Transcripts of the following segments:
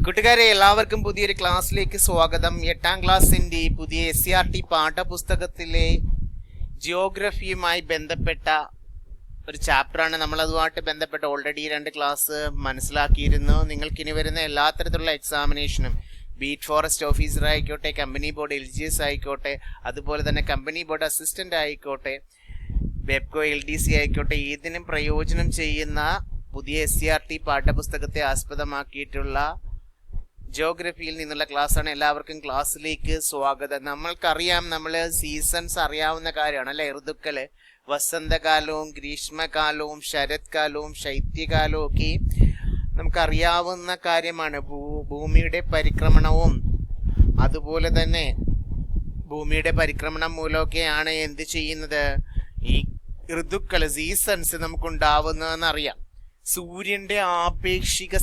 കൂട്ടുകാരെ എല്ലാവർക്കും പുതിയൊരു ക്ലാസ്സിലേക്ക് സ്വാഗതം. 8ാം ക്ലാസ്സിന്റെ പുതിയ SCRT പാഠപുസ്തകത്തിലെ ജിയോഗ്രഫിയുമായി ബന്ധപ്പെട്ട ഒരു ചാപ്റ്ററാണ്. നമ്മൾ അതുമായിട്ട് ബന്ധപ്പെട്ട് ഓൾറെഡി 2 ക്ലാസ് മനസ്സിലാക്കിയിരുന്നു. നിങ്ങൾക്ക് ഇനി വരുന്ന എല്ലാ തരത്തിലുള്ള എക്സാമിനേഷനും ബീറ്റ് ഫോറസ്റ്റ് ഓഫീസർ ആയിക്കോട്ടെ, കമ്പനി ബോർഡ് LGS ആയിക്കോട്ടെ, അതുപോലെ തന്നെ കമ്പനി ബോർഡ് അസിസ്റ്റന്റ് ആയിക്കോട്ടെ, വെബ്കോ LDC ആയിക്കോട്ടെ, ഏതിനും പ്രയോജനം ചെയ്യുന്ന പുതിയ SCRT പാഠപുസ്തകത്തെ ആസ്പദമാക്കിയിട്ടുള്ള ജിയോഗ്രഫിയിൽ നിന്നുള്ള ക്ലാസ്സാണ്. എല്ലാവർക്കും ക്ലാസ്സിലേക്ക് സ്വാഗതം. നമ്മൾക്കറിയാം, നമ്മൾ സീസൺസ് അറിയാവുന്ന കാര്യമാണ് അല്ലെ. ഋതുക്കള് വസന്തകാലവും ഗ്രീഷ്മകാലവും ശരത്കാലവും ശൈത്യകാലവും ഒക്കെ നമുക്കറിയാവുന്ന കാര്യമാണ്. ഭൂമിയുടെ പരിക്രമണവും അതുപോലെ തന്നെ ഭൂമിയുടെ പരിക്രമണം മൂലമൊക്കെയാണ് എന്ത് ചെയ്യുന്നത്, ഈ ഋതുക്കള് സീസൺസ് നമുക്കുണ്ടാവുന്നതെന്ന് അറിയാം. സൂര്യന്റെ ആപേക്ഷിക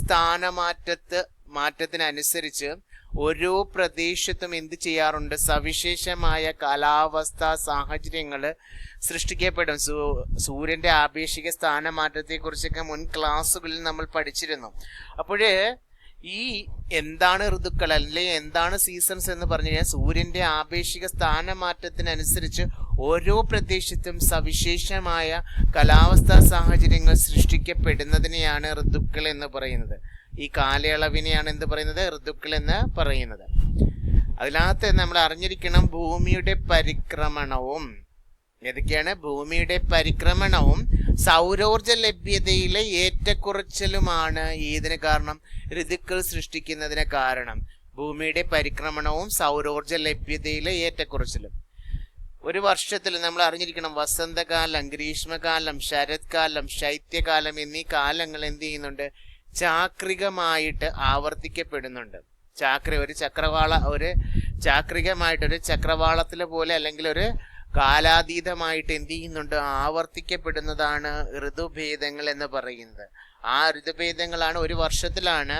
മാറ്റത്തിനനുസരിച്ച് ഓരോ പ്രദേശത്തും എന്ത് ചെയ്യാറുണ്ട്, സവിശേഷമായ കാലാവസ്ഥാ സാഹചര്യങ്ങൾ സൃഷ്ടിക്കപ്പെടും. സൂര്യന്റെ ആപേക്ഷിക സ്ഥാനമാറ്റത്തെക്കുറിച്ചൊക്കെ മുൻ ക്ലാസ്സുകളിൽ നമ്മൾ പഠിച്ചിരുന്നു. അപ്പോഴേ ഈ എന്താണ് ഋതുക്കൾ അല്ലെ എന്താണ് സീസൺസ് എന്ന് പറഞ്ഞു കഴിഞ്ഞാൽ, സൂര്യന്റെ ആപേക്ഷിക സ്ഥാനമാറ്റത്തിനനുസരിച്ച് ഓരോ പ്രദേശത്തും സവിശേഷമായ കാലാവസ്ഥാ സാഹചര്യങ്ങൾ സൃഷ്ടിക്കപ്പെടുന്നതിനെയാണ് ഋതുക്കൾ എന്ന് പറയുന്നത്. ഈ കാലയളവിനെയാണ് എന്ത് പറയുന്നത്, ഋതുക്കൾ എന്ന് പറയുന്നത്. അതിനകത്ത് നമ്മൾ അറിഞ്ഞിരിക്കണം ഭൂമിയുടെ പരിക്രമണവും. ഏതൊക്കെയാണ്? ഭൂമിയുടെ പരിക്രമണവും സൗരോർജ ലഭ്യതയിലെ ഏറ്റക്കുറച്ചിലുമാണ് ഇതിന് കാരണം, ഋതുക്കൾ സൃഷ്ടിക്കുന്നതിന് കാരണം. ഭൂമിയുടെ പരിക്രമണവും സൗരോർജ ലഭ്യതയിലെ ഏറ്റക്കുറച്ചിലും. ഒരു വർഷത്തിൽ നമ്മൾ അറിഞ്ഞിരിക്കണം വസന്തകാലം, ഗ്രീഷ്മകാലം, ശരത്കാലം, ശൈത്യകാലം എന്നീ കാലങ്ങൾ എന്ത് ചെയ്യുന്നുണ്ട്, ചാക്രികമായിട്ട് ആവർത്തിക്കപ്പെടുന്നുണ്ട്. ഒരു ചാക്രികമായിട്ടൊരു ചക്രവാളത്തിലെ പോലെ അല്ലെങ്കിൽ ഒരു കാലാതീതമായിട്ട് എന്ത് ചെയ്യുന്നുണ്ട്, ആവർത്തിക്കപ്പെടുന്നതാണ് ഋതുഭേദങ്ങൾ എന്ന് പറയുന്നത്. ആ ഋതുഭേദങ്ങളാണ് ഒരു വർഷത്തിലാണ്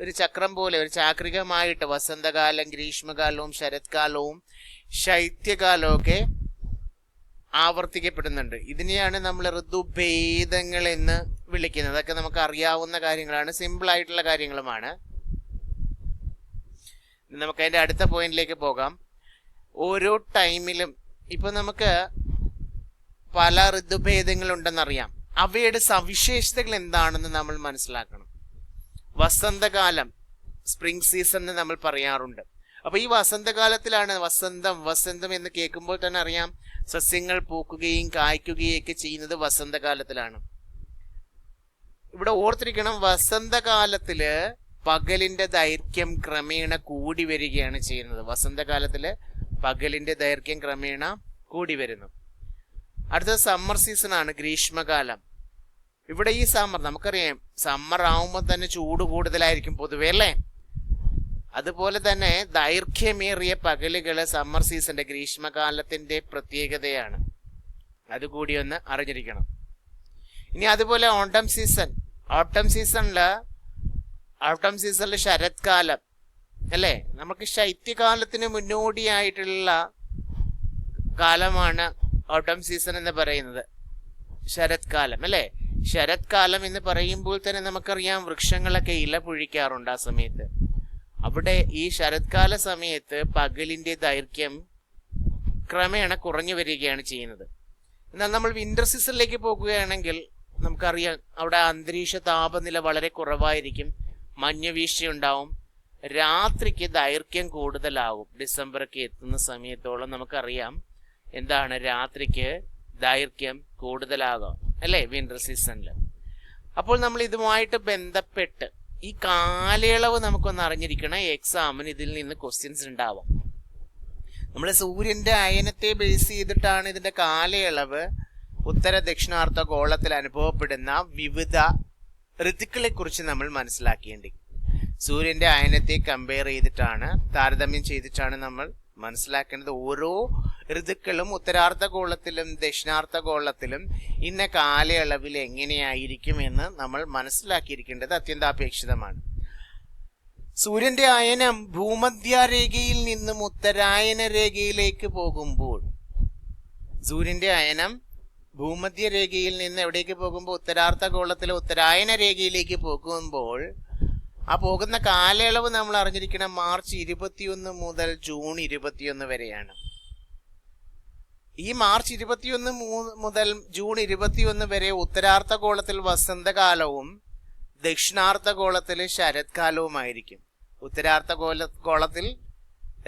ഒരു ചക്രം പോലെ ഒരു ചാക്രികമായിട്ട് വസന്തകാലം, ഗ്രീഷ്മകാലവും ശരത്കാലവും ശൈത്യകാലവും ഒക്കെ ആവർത്തിക്കപ്പെടുന്നുണ്ട്. ഇതിനെയാണ് നമ്മൾ ഋതുഭേദങ്ങൾ എന്ന് വിളിക്കുന്നത്. അതൊക്കെ നമുക്ക് അറിയാവുന്ന കാര്യങ്ങളാണ്, സിമ്പിൾ ആയിട്ടുള്ള കാര്യങ്ങളുമാണ്. നമുക്ക് അതിന്റെ അടുത്ത പോയിന്റിലേക്ക് പോകാം. ഓരോ ടൈമിലും ഇപ്പൊ നമുക്ക് പല ഋതുഭേദങ്ങളുണ്ടെന്നറിയാം. അവയുടെ സവിശേഷതകൾ എന്താണെന്ന് നമ്മൾ മനസ്സിലാക്കണം. വസന്തകാലം, സ്പ്രിംഗ് സീസൺ എന്ന് നമ്മൾ പറയാറുണ്ട്. അപ്പൊ ഈ വസന്തകാലത്തിലാണ് വസന്തം എന്ന് കേൾക്കുമ്പോൾ തന്നെ അറിയാം, സസ്യങ്ങൾ പൂക്കുകയും കായ്ക്കുകയും ഒക്കെ ചെയ്യുന്നത് വസന്തകാലത്തിലാണ്. ഇവിടെ ഓർത്തിരിക്കണം, വസന്തകാലത്തില് പകലിന്റെ ദൈർഘ്യം ക്രമേണ കൂടി വരികയാണ് ചെയ്യുന്നത്. വസന്തകാലത്തില് പകലിന്റെ ദൈർഘ്യം ക്രമേണ കൂടി വരുന്നു. അടുത്ത സമ്മർ സീസൺ ആണ്, ഗ്രീഷ്മകാലം. ഇവിടെ ഈ നമുക്കറിയാം സമ്മർ ആവുമ്പോൾ തന്നെ ചൂട് കൂടുതലായിരിക്കും പൊതുവെ അല്ലേ. അതുപോലെ തന്നെ ദൈർഘ്യമേറിയ പകലുകള് സമ്മർ സീസന്റെ ഗ്രീഷ്മകാലത്തിന്റെ പ്രത്യേകതയാണ്. അതുകൂടി ഒന്ന് അറിഞ്ഞിരിക്കണം. ഇനി അതുപോലെ ഓട്ടം സീസണില് ശരത്കാലം അല്ലേ. നമുക്ക് ശൈത്യകാലത്തിന് മുന്നോടിയായിട്ടുള്ള കാലമാണ് ഓട്ടം സീസൺ എന്ന് പറയുന്നത്, ശരത്കാലം അല്ലേ. ശരത്കാലം എന്ന് പറയുമ്പോൾ തന്നെ നമുക്കറിയാം വൃക്ഷങ്ങളൊക്കെ ഇല പൊഴിക്കാറുണ്ട് ആ സമയത്ത്. അവിടെ ഈ ശരത്കാല സമയത്ത് പകലിന്റെ ദൈർഘ്യം ക്രമേണ കുറഞ്ഞു വരികയാണ് ചെയ്യുന്നത്. എന്നാൽ നമ്മൾ വിന്റർ സീസണിലേക്ക് പോകുകയാണെങ്കിൽ നമുക്കറിയാം അവിടെ അന്തരീക്ഷ താപനില വളരെ കുറവായിരിക്കും, മഞ്ഞുവീഴ്ചയുണ്ടാവും, രാത്രിക്ക് ദൈർഘ്യം കൂടുതലാകും. ഡിസംബറൊക്കെ എത്തുന്ന സമയത്തോളം നമുക്കറിയാം എന്താണ്, രാത്രിക്ക് ദൈർഘ്യം കൂടുതലാകാം അല്ലേ വിന്റർ സീസണിൽ. അപ്പോൾ നമ്മൾ ഇതുമായിട്ട് ബന്ധപ്പെട്ട് ഈ കാലയളവ് നമുക്കൊന്ന് അറിഞ്ഞിരിക്കണം. എക്സാമിന് ഇതിൽ നിന്ന് ക്വസ്റ്റ്യൻസ് ഉണ്ടാവാം. നമ്മൾ സൂര്യന്റെ അയനത്തെ ബേസ് ചെയ്തിട്ടാണ് ഇതിന്റെ കാലയളവ് ഉത്തര ദക്ഷിണാർദ്ധ ഗോളത്തിൽ അനുഭവപ്പെടുന്ന വിവിധ ഋതുക്കളെ കുറിച്ച് നമ്മൾ മനസ്സിലാക്കേണ്ടി. സൂര്യന്റെ അയനത്തെ കമ്പയർ ചെയ്തിട്ടാണ്, താരതമ്യം ചെയ്തിട്ടാണ് നമ്മൾ മനസ്സിലാക്കേണ്ടത്. ഓരോ ഋതുക്കളും ഉത്തരാർദ്ധ ഗോളത്തിലും ദക്ഷിണാർദ്ധ ഗോളത്തിലും ഇന്ന കാലയളവിൽ എങ്ങനെയായിരിക്കും എന്ന് നമ്മൾ മനസ്സിലാക്കിയിരിക്കേണ്ടത് അത്യന്താപേക്ഷിതമാണ്. സൂര്യന്റെ അയനം ഭൂമധ്യരേഖയിൽ നിന്നും ഉത്തരായന രേഖയിലേക്ക് പോകുമ്പോൾ, സൂര്യന്റെ അയനം ഭൂമധ്യരേഖയിൽ നിന്ന് എവിടേക്ക് പോകുമ്പോൾ, ഉത്തരാർദ്ധ ഗോളത്തിലെ ഉത്തരായന രേഖയിലേക്ക് പോകുമ്പോൾ ആ പോകുന്ന കാലയളവ് നമ്മൾ അറിഞ്ഞിരിക്കണം മാർച്ച് 21 മുതൽ ജൂൺ 21 വരെയാണ്. ഈ മാർച്ച് 21 മുതൽ ജൂൺ 21 വരെ ഉത്തരാർദ്ധഗോളത്തിൽ വസന്തകാലവും ദക്ഷിണാർദ്ധഗോളത്തിൽ ശരത്കാലവുമായിരിക്കും. ഉത്തരാർദ്ധഗോളത്തിൽ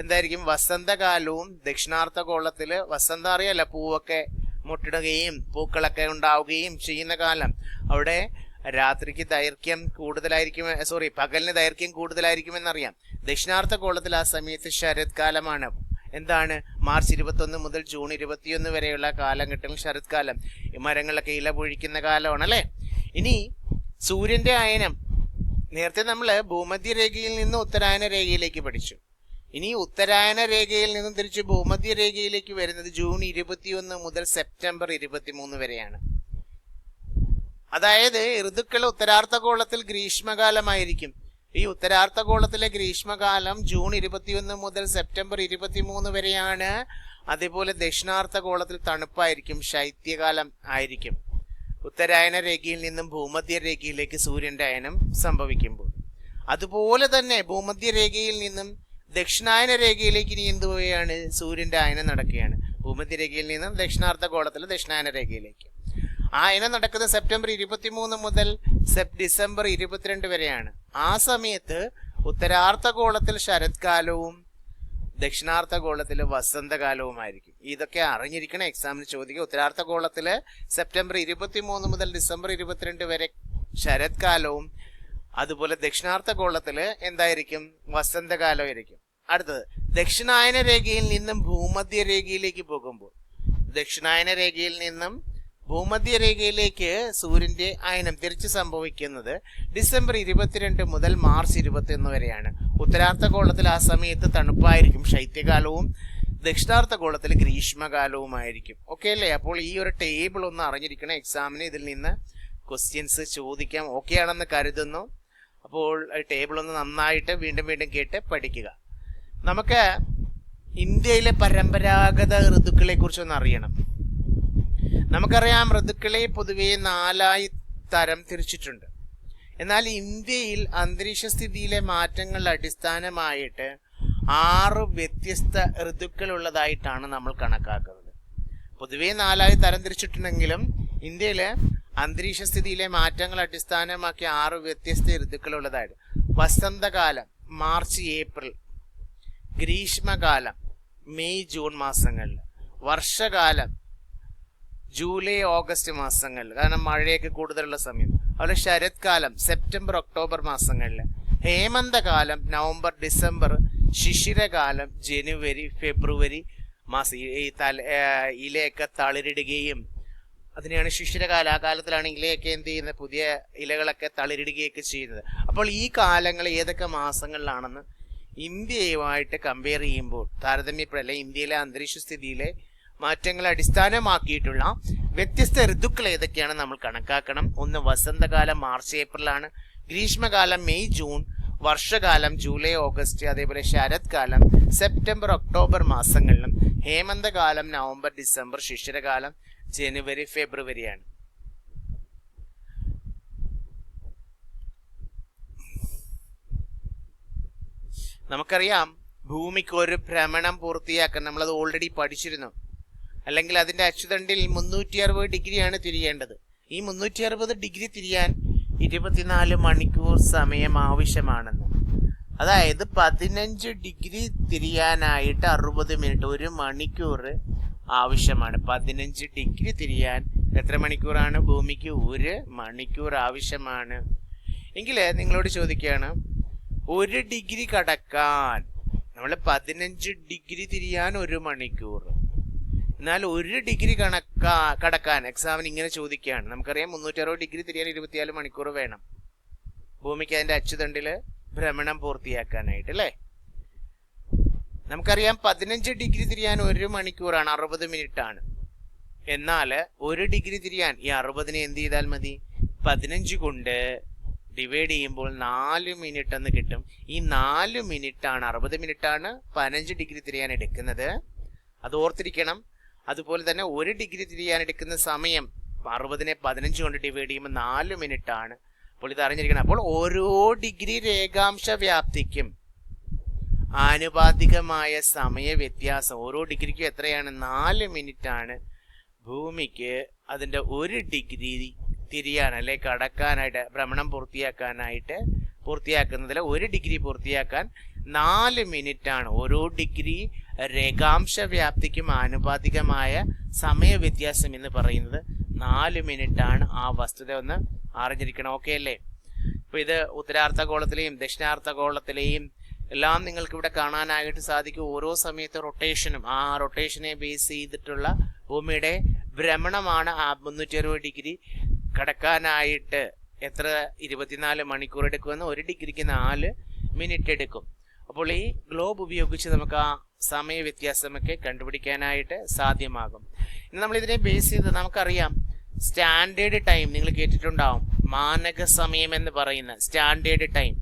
എന്തായിരിക്കും? വസന്തകാലവും. ദക്ഷിണാർദ്ധഗോളത്തില് വസന്തം അറിയാലോ, പൂവൊക്കെ മുട്ടിടുകയും പൂക്കളൊക്കെ ഉണ്ടാവുകയും ചെയ്യുന്ന കാലം. അവിടെ രാത്രിക്ക് ദൈർഘ്യം കൂടുതലായിരിക്കും, പകലിന് ദൈർഘ്യം കൂടുതലായിരിക്കുമെന്നറിയാം. ദക്ഷിണാർദ്ധഗോളത്തിൽ ആ സമയത്ത് ശരത്കാലമാണ്. എന്താണ്? മാർച്ച് 21 മുതൽ ജൂൺ 21 വരെയുള്ള കാലഘട്ടത്തിൽ ശരത്കാലം. മരങ്ങളൊക്കെ ഇല പൊഴിക്കുന്ന കാലമാണ് അല്ലേ. ഇനി സൂര്യന്റെ അയനം നേരത്തെ നമ്മൾ ഭൂമധ്യരേഖയിൽ നിന്ന് ഉത്തരായന രേഖയിലേക്ക് പഠിച്ചു. ഇനി ഉത്തരായന രേഖയിൽ നിന്നും തിരിച്ച് ഭൂമധ്യരേഖയിലേക്ക് വരുന്നത് ജൂൺ 21 മുതൽ സെപ്റ്റംബർ 23 വരെയാണ്. അതായത് ഋതുക്കൾ ഉത്തരാർദ്ധഗോളത്തിൽ ഗ്രീഷ്മകാലമായിരിക്കും. ഈ ഉത്തരാർദ്ധഗോളത്തിലെ ഗ്രീഷ്മകാലം ജൂൺ 21 മുതൽ സെപ്റ്റംബർ 23 വരെയാണ്. അതേപോലെ ദക്ഷിണാർദ്ധഗോളത്തിൽ തണുപ്പായിരിക്കും, ശൈത്യകാലം ആയിരിക്കും. ഉത്തരായന രേഖയിൽ നിന്നും ഭൂമധ്യരേഖയിലേക്ക് സൂര്യന്റെ അയനം സംഭവിക്കുമ്പോൾ. അതുപോലെ തന്നെ ഭൂമധ്യരേഖയിൽ നിന്നും ദക്ഷിണായന രേഖയിലേക്ക് ഇനി എന്ത് പോവുകയാണ്? സൂര്യന്റെ അയനം നടക്കുകയാണ്. ഭൂമധ്യരേഖയിൽ നിന്നും ദക്ഷിണാർദ്ധഗോളത്തിൽ ദക്ഷിണായന രേഖയിലേക്ക്. ആ അയനം നടക്കുന്നത് സെപ്റ്റംബർ 23 മുതൽ ഡിസംബർ 22 വരെയാണ്. ആ സമയത്ത് ഉത്തരാർദ്ധഗോളത്തിൽ ശരത്കാലവും ദക്ഷിണാർദ്ധഗോളത്തിൽ വസന്തകാലവുമായിരിക്കും. ഇതൊക്കെ അറിഞ്ഞിരിക്കണം, എക്സാമിന് ചോദിക്കുക. ഉത്തരാർദ്ധഗോളത്തിൽ സെപ്റ്റംബർ 23 മുതൽ ഡിസംബർ 22 വരെ ശരത്കാലവും, അതുപോലെ ദക്ഷിണാർദ്ധഗോളത്തിൽ എന്തായിരിക്കും? വസന്തകാലമായിരിക്കും. അടുത്തത് ദക്ഷിണായന രേഖയിൽ നിന്നും ഭൂമധ്യരേഖയിലേക്ക് പോകുമ്പോൾ, ദക്ഷിണായന രേഖയിൽ നിന്നും ഭൂമധ്യരേഖയിലേക്ക് സൂര്യന്റെ അയനം തിരിച്ചു സംഭവിക്കുന്നത് ഡിസംബർ 22 മുതൽ മാർച്ച് 21 വരെയാണ്. ഉത്തരാർദ്ധഗോളത്തിൽ ആ സമയത്ത് തണുപ്പായിരിക്കും, ശൈത്യകാലവും. ദക്ഷിണാർദ്ധഗോളത്തിൽ ഗ്രീഷ്മകാലവുമായിരിക്കും. ഓക്കെ അല്ലേ? അപ്പോൾ ഈ ഒരു ടേബിൾ ഒന്ന് അറിഞ്ഞിരിക്കണം, എക്സാമിന് ഇതിൽ നിന്ന് ക്വസ്റ്റ്യൻസ് ചോദിക്കാം. ഓക്കെ ആണെന്ന് കരുതുന്നു. അപ്പോൾ ടേബിൾ ഒന്ന് നന്നായിട്ട് വീണ്ടും വീണ്ടും കേട്ട് പഠിക്കുക. നമുക്ക് ഇന്ത്യയിലെ പരമ്പരാഗത ഋതുക്കളെ കുറിച്ചൊന്ന് അറിയണം. നമുക്കറിയാം, ഋതുക്കളെ പൊതുവെ 4 തരം തിരിച്ചിട്ടുണ്ട്. എന്നാൽ ഇന്ത്യയിൽ അന്തരീക്ഷ സ്ഥിതിയിലെ മാറ്റങ്ങൾ അടിസ്ഥാനമായിട്ട് 6 വ്യത്യസ്ത ഋതുക്കൾ ഉള്ളതായിട്ടാണ് നമ്മൾ കണക്കാക്കുന്നത്. പൊതുവെ 4 തരം തിരിച്ചിട്ടുണ്ടെങ്കിലും ഇന്ത്യയിലെ അന്തരീക്ഷ സ്ഥിതിയിലെ മാറ്റങ്ങൾ അടിസ്ഥാനമാക്കി 6 വ്യത്യസ്ത ഋതുക്കൾ ഉള്ളതായിട്ട്. വസന്തകാലം മാർച്ച് ഏപ്രിൽ, ഗ്രീഷ്മകാലം മെയ് ജൂൺ മാസങ്ങളിൽ, വർഷകാലം ജൂലൈ ഓഗസ്റ്റ് മാസങ്ങളിൽ, കാരണം മഴയൊക്കെ കൂടുതലുള്ള സമയം. അതുപോലെ ശരത്കാലം സെപ്റ്റംബർ ഒക്ടോബർ മാസങ്ങളിൽ, ഹേമന്തകാലം നവംബർ ഡിസംബർ, ശിശിരകാലം ജനുവരി ഫെബ്രുവരി മാസം. ഈ ഇലയൊക്കെ തളിരിടുകയും, അതിനെയാണ് ശിശിരകാലം. ആ കാലത്തിലാണ് ഇലയൊക്കെ എന്ത് ചെയ്യുന്നത്? പുതിയ ഇലകളൊക്കെ തളിരിടുകയൊക്കെ ചെയ്യുന്നത്. അപ്പോൾ ഈ കാലങ്ങൾ ഏതൊക്കെ മാസങ്ങളിലാണെന്ന് ഇന്ത്യയുമായിട്ട് കമ്പയർ ചെയ്യുമ്പോൾ, താരതമ്യപ്പെടല്ല, ഇന്ത്യയിലെ അന്തരീക്ഷ സ്ഥിതിയിലെ മാറ്റങ്ങളെ അടിസ്ഥാനമാക്കിയിട്ടുള്ള വ്യത്യസ്ത ഋതുക്കൾ ഏതൊക്കെയാണ് നമ്മൾ കണക്കാക്കണം. ഒന്ന് വസന്തകാലം മാർച്ച് ഏപ്രിലാണ്, ഗ്രീഷ്മകാലം മെയ് ജൂൺ, വർഷകാലം ജൂലൈ ഓഗസ്റ്റ്, അതേപോലെ ശരത്കാലം സെപ്റ്റംബർ ഒക്ടോബർ മാസങ്ങളിലും, ഹേമന്തകാലം നവംബർ ഡിസംബർ, ശിശിരകാലം ജനുവരി ഫെബ്രുവരിയാണ്. നമുക്കറിയാം, ഭൂമിക്ക് ഒരു ഭ്രമണം പൂർത്തിയാക്കാൻ നമ്മളത് ഓൾറെഡി പഠിച്ചിരുന്നു. അല്ലെങ്കിൽ അതിന്റെ അച്ചുതണ്ടിൽ 360 ഡിഗ്രിയാണ് തിരിയേണ്ടത്. ഈ 360 ഡിഗ്രി തിരിയാൻ 24 മണിക്കൂർ സമയം ആവശ്യമാണെന്ന്. അതായത് 15 ഡിഗ്രി തിരിയാനായിട്ട് 60 മിനിറ്റ്, 1 മണിക്കൂർ ആവശ്യമാണ്. 15 ഡിഗ്രി തിരിയാൻ എത്ര മണിക്കൂറാണ്? ഭൂമിക്ക് 1 മണിക്കൂർ ആവശ്യമാണ്. എങ്കിൽ നിങ്ങളോട് ചോദിക്കുകയാണ്, 1 ഡിഗ്രി കടക്കാൻ നമ്മൾ 15 ഡിഗ്രി തിരിയാൻ 1 മണിക്കൂർ, എന്നാൽ 1 ഡിഗ്രി കടക്കാൻ എക്സാമിന് ഇങ്ങനെ ചോദിക്കുകയാണ്. നമുക്കറിയാം 360 ഡിഗ്രി തിരിയാൻ 24 മണിക്കൂർ വേണം ഭൂമിക്ക് അതിന്റെ അച്ചുതണ്ടില് ഭ്രമണം പൂർത്തിയാക്കാനായിട്ട്, അല്ലേ? നമുക്കറിയാം 15 ഡിഗ്രി തിരിയാൻ 1 മണിക്കൂറാണ്, 60 മിനിറ്റ് ആണ്. എന്നാൽ 1 ഡിഗ്രി തിരിയാൻ ഈ 60നെ എന്ത് ചെയ്താൽ മതി? 15 കൊണ്ട് ഡിവൈഡ് ചെയ്യുമ്പോൾ 4 മിനിറ്റ് എന്ന് കിട്ടും. ഈ 4 മിനിറ്റ് ആണ്, 60 മിനിറ്റ് ആണ് 15 ഡിഗ്രി തിരിയാൻ എടുക്കുന്നത്. അത് ഓർത്തിരിക്കണം. അതുപോലെ തന്നെ 1 ഡിഗ്രി തിരിയാൻ എടുക്കുന്ന സമയം 60നെ 15 കൊണ്ട് ഡിവൈഡ് ചെയ്യുമ്പോൾ 4 മിനിറ്റ് ആണ്. അപ്പോൾ ഇത് അറിഞ്ഞിരിക്കണം. അപ്പോൾ ഓരോ ഡിഗ്രി രേഖാംശ വ്യാപ്തിക്കും ആനുപാതികമായ സമയ വ്യത്യാസം, ഓരോ ഡിഗ്രിക്കും എത്രയാണ്? 4 മിനിറ്റ് ആണ് ഭൂമിക്ക് അതിൻ്റെ 1 ഡിഗ്രി തിരിയാൻ അല്ലെ കടക്കാനായിട്ട്, ഭ്രമണം പൂർത്തിയാക്കുന്നതിൽ 1 ഡിഗ്രി പൂർത്തിയാക്കാൻ 4 മിനിറ്റ് ആണ്. ഓരോ ഡിഗ്രി രേഖാംശ വ്യാപ്തിക്കും ആനുപാതികമായ സമയ വ്യത്യാസം എന്ന് പറയുന്നത് 4 മിനിറ്റ് ആണ്. ആ വസ്തുത ഒന്ന് അറിഞ്ഞിരിക്കണം. ഓക്കെ അല്ലേ? ഇപ്പൊ ഇത് ഉത്തരാർദ്ധഗോളത്തിലെയും ദക്ഷിണാർദ്ധഗോളത്തിലെയും എല്ലാം നിങ്ങൾക്ക് ഇവിടെ കാണാനായിട്ട് സാധിക്കും. ഓരോ സമയത്ത് റൊട്ടേഷനും ആ റൊട്ടേഷനെ ബേസ് ചെയ്തിട്ടുള്ള ഭൂമിയുടെ ഭ്രമണമാണ്. ആ 360 ഡിഗ്രി കടക്കാനായിട്ട് എത്ര 24 മണിക്കൂർ എടുക്കുമെന്ന്, 1 ഡിഗ്രിക്ക് 4 മിനിറ്റ് എടുക്കും. അപ്പോൾ ഈ ഗ്ലോബ് ഉപയോഗിച്ച് നമുക്ക് ആ സമയ വ്യത്യാസമൊക്കെ കണ്ടുപിടിക്കാനായിട്ട് സാധ്യമാകും. ഇനി നമ്മൾ ഇതിനെ ബേസ് ചെയ്ത് നമുക്കറിയാം സ്റ്റാൻഡേർഡ് ടൈം നിങ്ങൾ കേട്ടിട്ടുണ്ടാവും. മാനക സമയം എന്ന് പറയുന്ന സ്റ്റാൻഡേർഡ് ടൈം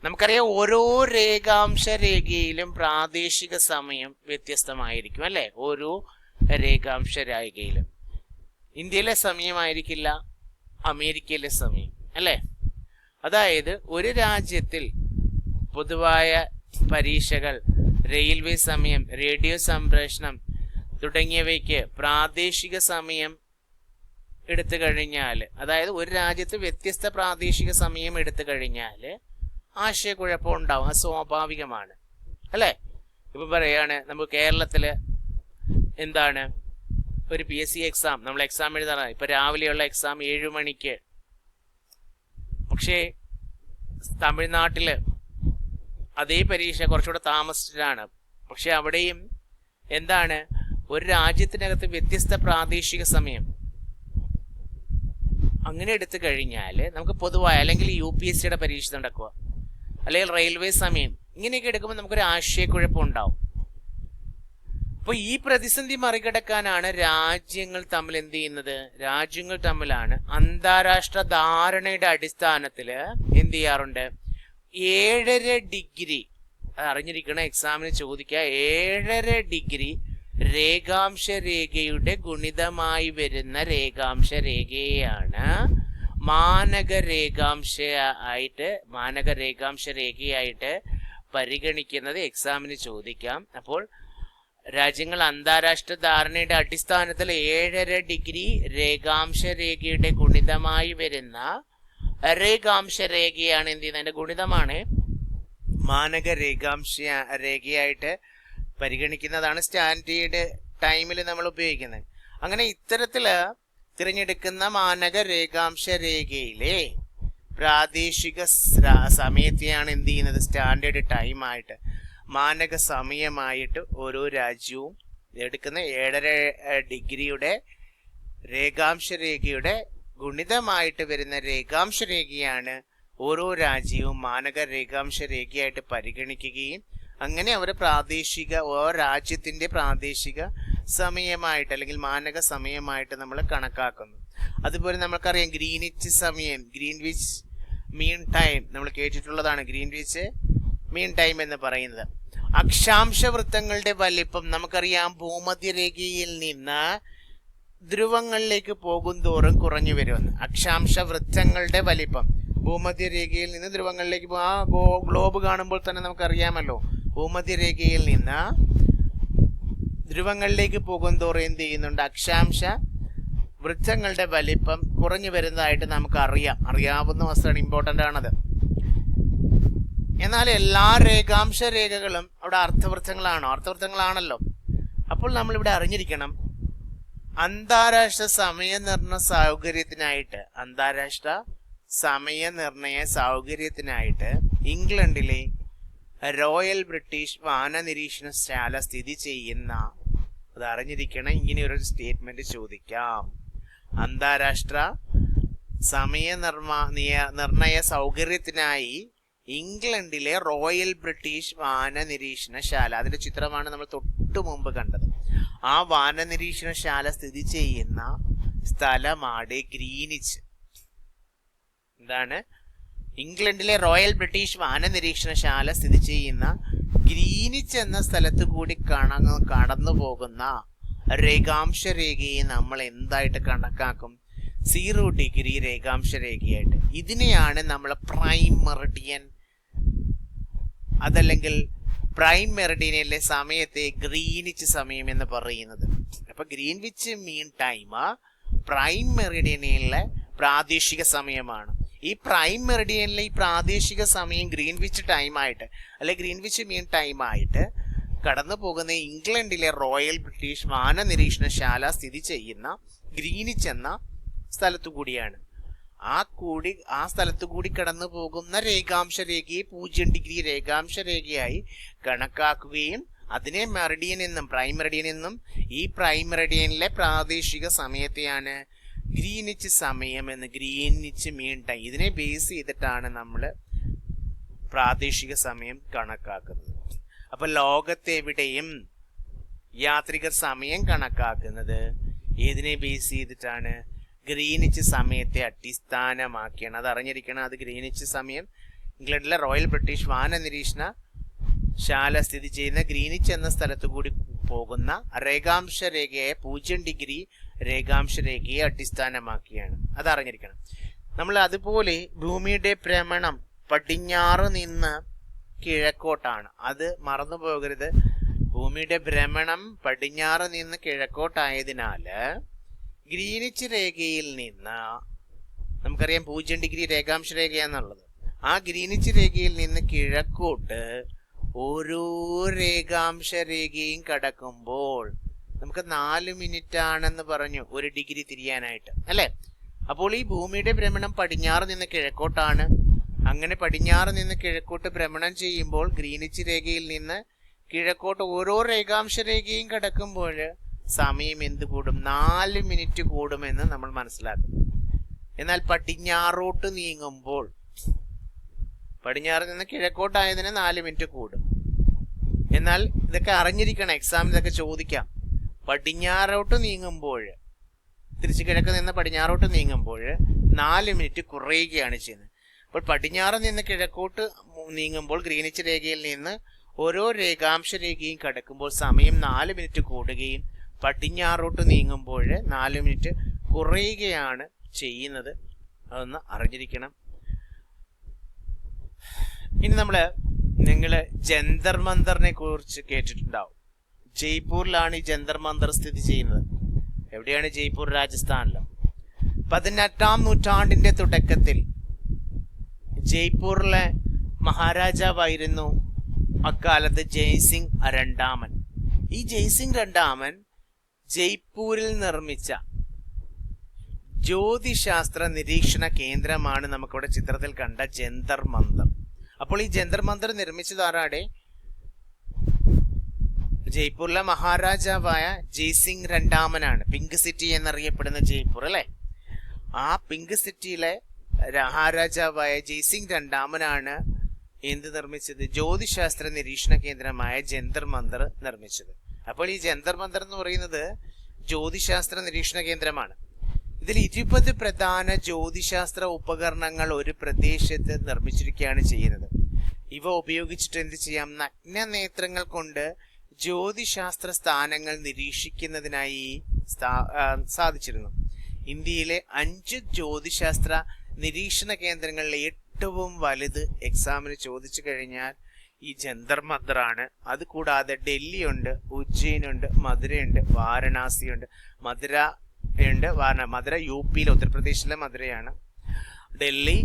നമുക്കറിയാം. ഓരോ രേഖാംശ രേഖയിലും പ്രാദേശിക സമയം വ്യത്യസ്തമായിരിക്കും അല്ലേ? ഓരോ രേഖാംശ രേഖയിലും ഇന്ത്യയിലെ സമയമായിരിക്കില്ല അമേരിക്കയിലെ സമയം അല്ലേ? അതായത് ഒരു രാജ്യത്തിൽ പൊതുവായ പരീക്ഷകൾ, റെയിൽവേ സമയം, റേഡിയോ സംപ്രേഷണം തുടങ്ങിയവയ്ക്ക് പ്രാദേശിക സമയം എടുത്തു കഴിഞ്ഞാൽ, അതായത് ഒരു രാജ്യത്ത് വ്യത്യസ്ത പ്രാദേശിക സമയം എടുത്തു കഴിഞ്ഞാൽ ആശയക്കുഴപ്പം ഉണ്ടാവും. അത് സ്വാഭാവികമാണ് അല്ലേ? ഇപ്പം പറയാണ് നമുക്ക് കേരളത്തിൽ എന്താണ് ഒരു PSC എക്സാം, നമ്മൾ എക്സാം എഴുതാറാണ്. ഇപ്പം രാവിലെയുള്ള എക്സാം 7 മണിക്ക്. പക്ഷേ തമിഴ്നാട്ടിൽ അതേ പരീക്ഷ കുറച്ചുകൂടെ താമസിച്ചിട്ടാണ്. പക്ഷെ അവിടെയും എന്താണ്, ഒരു രാജ്യത്തിനകത്ത് വ്യത്യസ്ത പ്രാദേശിക സമയം അങ്ങനെ എടുത്തു കഴിഞ്ഞാൽ നമുക്ക് പൊതുവായ, അല്ലെങ്കിൽ UPSCയുടെ പരീക്ഷ നടക്കുക, അല്ലെങ്കിൽ റെയിൽവേ സമയം, ഇങ്ങനെയൊക്കെ എടുക്കുമ്പോൾ നമുക്കൊരു ആശയക്കുഴപ്പം ഉണ്ടാവും. അപ്പോൾ ഈ പ്രതിസന്ധി മറികടക്കാനാണ് രാജ്യങ്ങൾ തമ്മിൽ എന്ത് ചെയ്യുന്നത്? രാജ്യങ്ങൾ തമ്മിലാണ് അന്താരാഷ്ട്ര ധാരണയുടെ അടിസ്ഥാനത്തിൽ എന്ത് ചെയ്യാറുണ്ട്? 7.5 ഡിഗ്രി, അത് അറിഞ്ഞിരിക്കണം, എക്സാമിന് ചോദിക്കുക. 7.5 ഡിഗ്രി രേഖാംശ രേഖയുടെ ഗുണിതമായി വരുന്ന രേഖാംശ രേഖയാണ് മാനക രേഖാംശ രേഖയായിട്ട് പരിഗണിക്കുന്നത്. എക്സാമിന് ചോദിക്കാം. അപ്പോൾ രാജ്യങ്ങൾ അന്താരാഷ്ട്ര ധാരണയുടെ അടിസ്ഥാനത്തിൽ 7.5 ഡിഗ്രി രേഖാംശ രേഖയുടെ ഗുണിതമായി വരുന്ന രേഖാംശ രേഖയാണ് എന്ത് ചെയ്യുന്നത്? അതിന്റെ ഗുണിതമാണ് മാനക രേഖാംശ രേഖയായിട്ട് പരിഗണിക്കുന്നതാണ് സ്റ്റാൻഡേർഡ് ടൈമിൽ നമ്മൾ ഉപയോഗിക്കുന്നത്. അങ്ങനെ ഇത്തരത്തില് തിരഞ്ഞെടുക്കുന്ന മാനക രേഖാംശ രേഖയിലെ പ്രാദേശിക സമയത്തെയാണ് എന്ത് ചെയ്യുന്നത്? സ്റ്റാൻഡേർഡ് ടൈമായിട്ട്, മാനക സമയമായിട്ട് ഓരോ രാജ്യവും എടുക്കുന്ന 7.5 ഡിഗ്രിയുടെ രേഖാംശ രേഖയുടെ ഗുണിതമായിട്ട് വരുന്ന രേഖാംശ രേഖയാണ് ഓരോ രാജ്യവും മാനക രേഖാംശ രേഖയായിട്ട് പരിഗണിക്കുകയും അങ്ങനെ അവർ ഓരോ രാജ്യത്തിൻ്റെ പ്രാദേശിക സമയമായിട്ട് അല്ലെങ്കിൽ മാനക സമയമായിട്ട് നമ്മൾ കണക്കാക്കുന്നു. അതുപോലെ നമുക്കറിയാം ഗ്രീനിച്ച് സമയം, ഗ്രീൻവിച്ച് മീൻ ടൈം നമ്മൾ കേട്ടിട്ടുള്ളതാണ്. ഗ്രീൻവിച്ച് മീൻ ടൈം എന്ന് പറയുന്നത്. അക്ഷാംശ വൃത്തങ്ങളുടെ വലിപ്പം നമുക്കറിയാം ഭൂമധ്യരേഖയിൽ നിന്ന് ധ്രുവങ്ങളിലേക്ക് പോകും തോറും കുറഞ്ഞു വരുമെന്ന്. അക്ഷാംശ വൃത്തങ്ങളുടെ വലിപ്പം ഭൂമധ്യരേഖയിൽ നിന്ന് ധ്രുവങ്ങളിലേക്ക് ആ ഗ്ലോബ് കാണുമ്പോൾ തന്നെ നമുക്കറിയാമല്ലോ, ഭൂമധ്യരേഖയിൽ നിന്ന് ധ്രുവങ്ങളിലേക്ക് പോകും തോറും എന്ത് ചെയ്യുന്നുണ്ട്? അക്ഷാംശ വൃത്തങ്ങളുടെ വലിപ്പം കുറഞ്ഞു വരുന്നതായിട്ട് നമുക്ക് അറിയാവുന്ന വസ്തുവാണ്, ഇമ്പോർട്ടൻ്റ് ആണത്. എന്നാൽ എല്ലാ രേഖാംശ രേഖകളും അവിടെ അർത്ഥവൃത്തങ്ങളാണല്ലോ. അപ്പോൾ നമ്മളിവിടെ അറിഞ്ഞിരിക്കണം, അന്താരാഷ്ട്ര സമയനിർണയ സൗകര്യത്തിനായിട്ട് ഇംഗ്ലണ്ടിലെ റോയൽ ബ്രിട്ടീഷ് വാനനിരീക്ഷണശാല സ്ഥിതി ചെയ്യുന്ന, അത് അറിഞ്ഞിരിക്കണം, ഇങ്ങനെ ഒരു സ്റ്റേറ്റ്മെന്റ് ചോദിക്കാം. അന്താരാഷ്ട്ര സമയനിർണയ സൗകര്യത്തിനായി ഇംഗ്ലണ്ടിലെ റോയൽ ബ്രിട്ടീഷ് വാനനിരീക്ഷണശാല, അതിന്റെ ചിത്രമാണ് നമ്മൾ തൊട്ടു മുമ്പ് കണ്ടത്. ആ വാനനിരീക്ഷണശാല സ്ഥിതി ചെയ്യുന്ന സ്ഥലമാണ് ഗ്രീനിച്ച്. എന്താണ്? ഇംഗ്ലണ്ടിലെ റോയൽ ബ്രിട്ടീഷ് വാനനിരീക്ഷണശാല സ്ഥിതി ചെയ്യുന്ന ഗ്രീനിച്ച് എന്ന സ്ഥലത്ത് കൂടി കടന്നു പോകുന്ന രേഖാംശ രേഖയെ നമ്മൾ എന്തായിട്ട് കണക്കാക്കും? 0 ഡിഗ്രി രേഖാംശ രേഖയായിട്ട്. ഇതിനെയാണ് നമ്മൾ പ്രൈം മെറിഡിയൻ, അതല്ലെങ്കിൽ പ്രൈം മെറിഡിയനിലെ സമയത്തെ ഗ്രീനിച്ച് സമയം എന്ന് പറയുന്നത്. അപ്പൊ ഗ്രീൻവിച്ച് മീൻ ടൈം പ്രൈം മെറിഡിയനിലെ പ്രാദേശിക സമയമാണ്. ഈ പ്രൈം മെറിഡിയനിലെ ഈ പ്രാദേശിക സമയം ഗ്രീൻവിച്ച് ടൈമായിട്ട് അല്ലെ ഗ്രീൻവിച്ച് മീൻ ടൈമായിട്ട് കടന്നു പോകുന്ന ഇംഗ്ലണ്ടിലെ റോയൽ ബ്രിട്ടീഷ് വാനനിരീക്ഷണശാല സ്ഥിതി ചെയ്യുന്ന ഗ്രീനിച്ച് എന്ന സ്ഥലത്തു കൂടിയാണ്. ആ സ്ഥലത്തു കൂടി കടന്നു പോകുന്ന രേഖാംശ രേഖയെ 0 ഡിഗ്രി രേഖാംശ രേഖയായി കണക്കാക്കുകയും അതിനെ മെറിഡിയൻ എന്നും പ്രൈം മെറിഡിയൻ എന്നും ഈ പ്രൈം മെറിഡിയനിലെ പ്രാദേശിക സമയത്തെയാണ് ഗ്രീനിച്ച് സമയം എന്ന്, ഗ്രീനിച്ച് മീൻ ടൈം, ഇതിനെ ബേസ് ചെയ്തിട്ടാണ് നമ്മൾ പ്രാദേശിക സമയം കണക്കാക്കുന്നത്. അപ്പൊ ലോകത്തെവിടെയും യാത്രികർ സമയം കണക്കാക്കുന്നത് ഏതിനെ ബേസ് ചെയ്തിട്ടാണ്? ഗ്രീനിച്ച് സമയത്തെ അടിസ്ഥാനമാക്കിയാണ്. അത് അറിഞ്ഞിരിക്കണം. അത് ഗ്രീനിച്ച് സമയം ഇംഗ്ലണ്ടിലെ റോയൽ ബ്രിട്ടീഷ് വാനനിരീക്ഷണ ശാല സ്ഥിതി ചെയ്യുന്ന ഗ്രീനിച്ച് എന്ന സ്ഥലത്തു കൂടി പോകുന്ന രേഖാംശ രേഖയെ 0 ഡിഗ്രി രേഖാംശ രേഖയെ അടിസ്ഥാനമാക്കിയാണ്. അത് അറിഞ്ഞിരിക്കണം നമ്മൾ. അതുപോലെ ഭൂമിയുടെ ഭ്രമണം പടിഞ്ഞാറ് നിന്ന് കിഴക്കോട്ടാണ്. അത് മറന്നു പോകരുത്. ഭൂമിയുടെ ഭ്രമണം പടിഞ്ഞാറ് നിന്ന് കിഴക്കോട്ടായതിനാൽ ഗ്രീനിച്ച് രേഖയിൽ നിന്ന് നമുക്കറിയാം 0 ഡിഗ്രി രേഖാംശ രേഖയാന്നുള്ളത്. ആ ഗ്രീനിച്ച് രേഖയിൽ നിന്ന് കിഴക്കോട്ട് ഓരോ രേഖാംശ രേഖയും കടക്കുമ്പോൾ നമുക്ക് 4 മിനിറ്റ് ആണെന്ന് പറഞ്ഞു 1 ഡിഗ്രി തിരിയാനായിട്ട്, അല്ലെ? അപ്പോൾ ഈ ഭൂമിയുടെ ഭ്രമണം പടിഞ്ഞാറ് നിന്ന് കിഴക്കോട്ടാണ്. അങ്ങനെ പടിഞ്ഞാറ് നിന്ന് കിഴക്കോട്ട് ഭ്രമണം ചെയ്യുമ്പോൾ ഗ്രീനിച്ച് രേഖയിൽ നിന്ന് കിഴക്കോട്ട് ഓരോ രേഖാംശ രേഖയും കടക്കുമ്പോൾ സമയം എന്ത് കൂടും? 4 മിനിറ്റ് കൂടുമെന്ന് നമ്മൾ മനസ്സിലാക്കും. എന്നാൽ പടിഞ്ഞാറോട്ട് നീങ്ങുമ്പോൾ, പടിഞ്ഞാറ് നിന്ന് കിഴക്കോട്ടായതിന് 4 മിനിറ്റ് കൂടും. എന്നാൽ ഇതൊക്കെ അറിഞ്ഞിരിക്കണം, എക്സാമിൽ ഇതൊക്കെ ചോദിക്കാം. പടിഞ്ഞാറോട്ട് നീങ്ങുമ്പോൾ, തിരിച്ച് കിഴക്ക് നിന്ന് പടിഞ്ഞാറോട്ട് നീങ്ങുമ്പോൾ 4 മിനിറ്റ് കുറയുകയാണ് ചെയ്യുന്നത്. അപ്പോൾ പടിഞ്ഞാറ് നിന്ന് കിഴക്കോട്ട് നീങ്ങുമ്പോൾ ഗ്രീനിച്ച് രേഖയിൽ നിന്ന് ഓരോ രേഖാംശ രേഖയും കടക്കുമ്പോൾ സമയം 4 മിനിറ്റ് കൂടുകയും പടിഞ്ഞാറോട്ട് നീങ്ങുമ്പോൾ 4 മിനിറ്റ് കുറയുകയാണ് ചെയ്യുന്നത്. അതൊന്ന് അറിഞ്ഞിരിക്കണം. ഇനി നിങ്ങൾ ജന്തർ മന്ദറിനെ കുറിച്ച് കേട്ടിട്ടുണ്ടാവും. ജയ്പൂരിലാണ് ഈ ജന്തർ മന്ദർ സ്ഥിതി ചെയ്യുന്നത്. എവിടെയാണ് ജയ്പൂർ? രാജസ്ഥാനിലും. 18-ാം നൂറ്റാണ്ടിന്റെ തുടക്കത്തിൽ ജയ്പൂരിലെ മഹാരാജാവായിരുന്നു അക്കാലത്ത് ജയ്സിംഗ് രണ്ടാമൻ. ഈ ജയ്സിംഗ് രണ്ടാമൻ ജയ്പൂരിൽ നിർമ്മിച്ച ജ്യോതിശാസ്ത്ര നിരീക്ഷണ കേന്ദ്രമാണ് നമുക്കിവിടെ ചിത്രത്തിൽ കണ്ട ജന്തർ മന്ദർ. അപ്പോൾ ഈ ജന്തർ മന്ദർ നിർമ്മിച്ചത് ആരാടെ? ജയ്പൂരിലെ മഹാരാജാവായ ജയ്സിംഗ് രണ്ടാമനാണ്. പിങ്ക് സിറ്റി എന്നറിയപ്പെടുന്ന ജയ്പൂർ, അല്ലെ? ആ പിങ്ക് സിറ്റിയിലെ മഹാരാജാവായ ജയ്സിംഗ് രണ്ടാമനാണ് എന്ത് നിർമ്മിച്ചത്? ജ്യോതിശാസ്ത്ര നിരീക്ഷണ കേന്ദ്രമായ ജന്തർ മന്ദർ നിർമ്മിച്ചത്. അപ്പോൾ ഈ ജന്തർ മന്ദർ എന്ന് പറയുന്നത് ജ്യോതിശാസ്ത്ര നിരീക്ഷണ കേന്ദ്രമാണ്. ഇതിൽ 20 പ്രധാന ജ്യോതിശാസ്ത്ര ഉപകരണങ്ങൾ ഒരു പ്രദേശത്ത് നിർമ്മിച്ചിരിക്കുകയാണ് ചെയ്യുന്നത്. ഇവ ഉപയോഗിച്ചിട്ട് എന്ത് ചെയ്യാം? നഗ്നനേത്രങ്ങൾ കൊണ്ട് ജ്യോതിശാസ്ത്ര സ്ഥാനങ്ങൾ നിരീക്ഷിക്കുന്നതിനായി സാധിച്ചിരുന്നു. ഇന്ത്യയിലെ 5 ജ്യോതിശാസ്ത്ര നിരീക്ഷണ കേന്ദ്രങ്ങളിലെ ഏറ്റവും വലുത് എക്സാമിന് ചോദിച്ചു കഴിഞ്ഞാൽ ഈ ജന്തർ മന്ദറാണ്. അതുകൂടാതെ ഡൽഹിയുണ്ട്, ഉജ്ജയിനുണ്ട്, മധുരയുണ്ട്, വാരണാസിയുണ്ട്. മധുര യു-പിയിലെ, ഉത്തർപ്രദേശിലെ മധുരയാണ്. ഡൽഹി,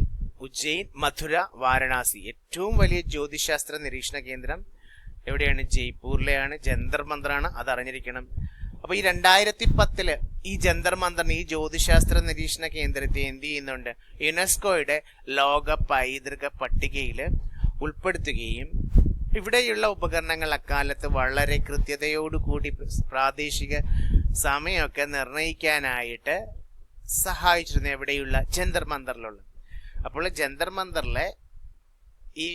ഉജ്ജയിൻ, മധുര, വാരണാസി. ഏറ്റവും വലിയ ജ്യോതിശാസ്ത്ര നിരീക്ഷണ കേന്ദ്രം എവിടെയാണ്? ജയ്പൂരിലെയാണ്. ജന്തർ മന്ദറാണ്. അത് അറിഞ്ഞിരിക്കണം. അപ്പൊ ഈ 2010 ഈ ജന്തർ മന്ദറിന്, ഈ ജ്യോതിശാസ്ത്ര നിരീക്ഷണ കേന്ദ്രത്തെ എന്ത് ചെയ്യുന്നുണ്ട്? യുനെസ്കോയുടെ ലോക പൈതൃക പട്ടികയിൽ ഉൾപ്പെടുത്തുകയും ഇവിടെയുള്ള ഉപകരണങ്ങൾ അക്കാലത്ത് വളരെ കൃത്യതയോടുകൂടി പ്രാദേശിക സമയമൊക്കെ നിർണയിക്കാനായിട്ട് സഹായിച്ചിരുന്നു. എവിടെയുള്ള? ജന്തർ മന്ദറിലുള്ള. അപ്പോൾ ജന്തർ മന്ദറിലെ ഈ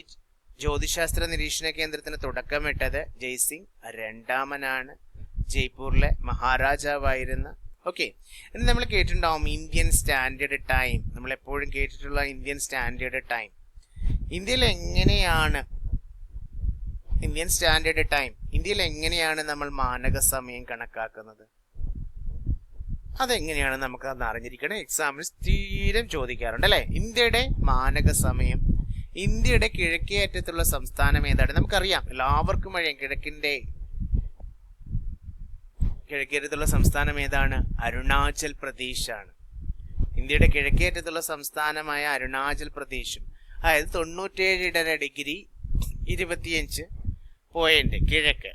ജ്യോതിശാസ്ത്ര നിരീക്ഷണ കേന്ദ്രത്തിന് തുടക്കമിട്ടത് ജയ്സിംഗ് രണ്ടാമനാണ്, ജയ്പൂരിലെ മഹാരാജാവായിരുന്ന. ഓക്കെ, ഇനി നമ്മൾ കേട്ടിട്ടുണ്ടാവും ഇന്ത്യൻ സ്റ്റാൻഡേർഡ് ടൈം. നമ്മൾ എപ്പോഴും കേട്ടിട്ടുള്ള ഇന്ത്യൻ സ്റ്റാൻഡേർഡ് ടൈം. ഇന്ത്യയിൽ എങ്ങനെയാണ് ഇന്ത്യൻ സ്റ്റാൻഡേർഡ് ടൈം? ഇന്ത്യയിൽ എങ്ങനെയാണ് നമ്മൾ മാനക സമയം കണക്കാക്കുന്നത്? അതെങ്ങനെയാണ് നമുക്കത് അറിഞ്ഞിരിക്കണം. എക്സാമിന് സ്ഥിരം ചോദിക്കാറുണ്ട് അല്ലെ. ഇന്ത്യയുടെ മാനക സമയം. ഇന്ത്യയുടെ കിഴക്കേ അറ്റത്തുള്ള സംസ്ഥാനം ഏതാണ്? നമുക്കറിയാം, എല്ലാവർക്കും അറിയാം, കിഴക്കേ അറ്റത്തുള്ള സംസ്ഥാനം ഏതാണ്? അരുണാചൽ പ്രദേശ് ആണ്. ഇന്ത്യയുടെ കിഴക്കേ അറ്റത്തുള്ള സംസ്ഥാനമായ അരുണാചൽ പ്രദേശും, അതായത് 97.5 25 പോയിന്റ് കിഴക്ക്,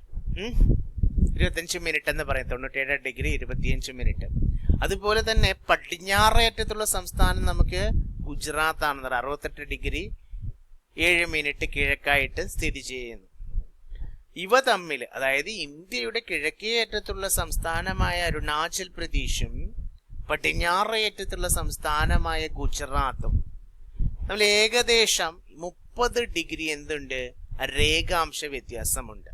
25 മിനിറ്റ് എന്ന് പറയും. 97 25 മിനിറ്റ്. അതുപോലെ തന്നെ പടിഞ്ഞാറേ അറ്റത്തുള്ള സംസ്ഥാനം നമുക്ക് ഗുജറാത്ത് ആണ്. 68 7 മിനിറ്റ് കിഴക്കായിട്ട് സ്ഥിതി ചെയ്യുന്നു. ഇവ തമ്മിൽ, അതായത് ഇന്ത്യയുടെ കിഴക്കേ അറ്റത്തുള്ള സംസ്ഥാനമായ അരുണാചൽ പ്രദേശും പടിഞ്ഞാറേ അറ്റത്തുള്ള സംസ്ഥാനമായ ഗുജറാത്തും നമ്മൾ ഏകദേശം 30 എന്തുണ്ട്? രേഖാംശ വ്യത്യാസമുണ്ട്.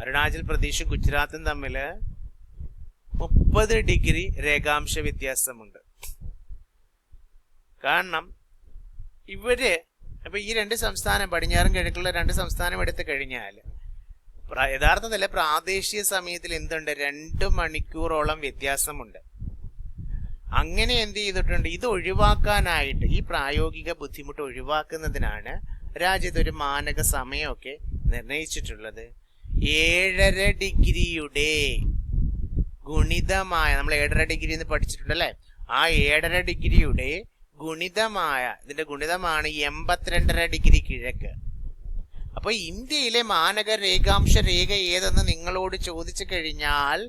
അരുണാചൽ പ്രദേശും ഗുജറാത്തും തമ്മിൽ 30 രേഖാംശ വ്യത്യാസമുണ്ട്. കാരണം ഇവര് അപ്പൊ ഈ രണ്ട് സംസ്ഥാനം, പടിഞ്ഞാറും കിഴക്കുള്ള രണ്ട് സംസ്ഥാനം എടുത്തു കഴിഞ്ഞാൽ യഥാർത്ഥത്തിൽ പ്രാദേശിക സമയത്തിൽ എന്തുണ്ട്? 2 മണിക്കൂറോളം വ്യത്യാസമുണ്ട്. അങ്ങനെ എന്ത് ചെയ്തിട്ടുണ്ട്? ഇത് ഒഴിവാക്കാനായിട്ട്, ഈ പ്രായോഗിക ബുദ്ധിമുട്ട് ഒഴിവാക്കുന്നതിനാണ് രാജ്യത്ത് ഒരു മാനക സമയമൊക്കെ നിർണയിച്ചിട്ടുള്ളത്. 7.5 ഗുണിതമായ, നമ്മൾ 7.5 എന്ന് പഠിച്ചിട്ടുണ്ട് അല്ലെ. ആ 7.5 ഗുണിതമായ, ഇതിന്റെ ഗുണിതമാണ് 82.5 കിഴക്ക്. അപ്പൊ ഇന്ത്യയിലെ മാനക രേഖാംശ രേഖ ഏതെന്ന് നിങ്ങളോട് ചോദിച്ചു കഴിഞ്ഞാൽ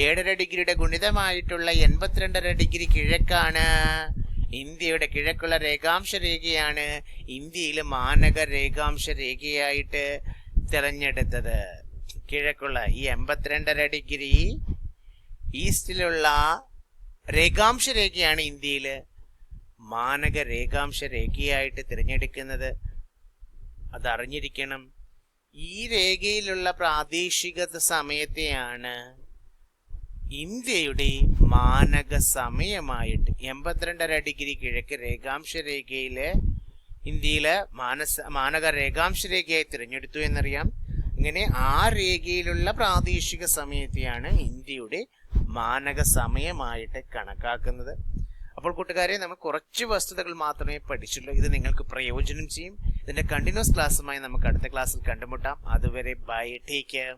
7.5 ഗുണിതമായിട്ടുള്ള 82.5 കിഴക്കാണ്. ഇന്ത്യയുടെ കിഴക്കുള്ള രേഖാംശ രേഖയാണ് ഇന്ത്യയിലെ മാനക രേഖാംശ രേഖയായിട്ട് തിരഞ്ഞെടുത്തത്. കിഴക്കുള്ള ഈ 82.5 ഈസ്റ്റിലുള്ള രേഖാംശ രേഖയാണ് ഇന്ത്യയിൽ മാനക രേഖാംശ രേഖയായിട്ട് തിരഞ്ഞെടുക്കുന്നത്. അതറിഞ്ഞിരിക്കണം. ഈ രേഖയിലുള്ള പ്രാദേശിക സമയത്തെയാണ് ഇന്ത്യയുടെ മാനക സമയമായിട്ട് 82.5 കിഴക്ക് രേഖാംശ രേഖയില് ഇന്ത്യയിലെ മാനക രേഖാംശ രേഖയായി തിരഞ്ഞെടുത്തു എന്നറിയാം. ഇങ്ങനെ ആ രേഖയിലുള്ള പ്രാദേശിക സമയത്തെയാണ് ഇന്ത്യയുടെ മാനക സമയമായിട്ട് കണക്കാക്കുന്നത്. അപ്പോൾ കൂട്ടുകാരെ, നമ്മൾ കുറച്ച് വസ്തുതകൾ മാത്രമേ പഠിച്ചുള്ളൂ. ഇത് നിങ്ങൾക്ക് പ്രയോജനം ചെയ്യും. ഇതിന്റെ കണ്ടിന്യൂസ് ക്ലാസ്സുമായി നമുക്ക് അടുത്ത ക്ലാസ്സിൽ കണ്ടുമുട്ടാം. അതുവരെ ബൈ, ടേക്ക് കെയർ.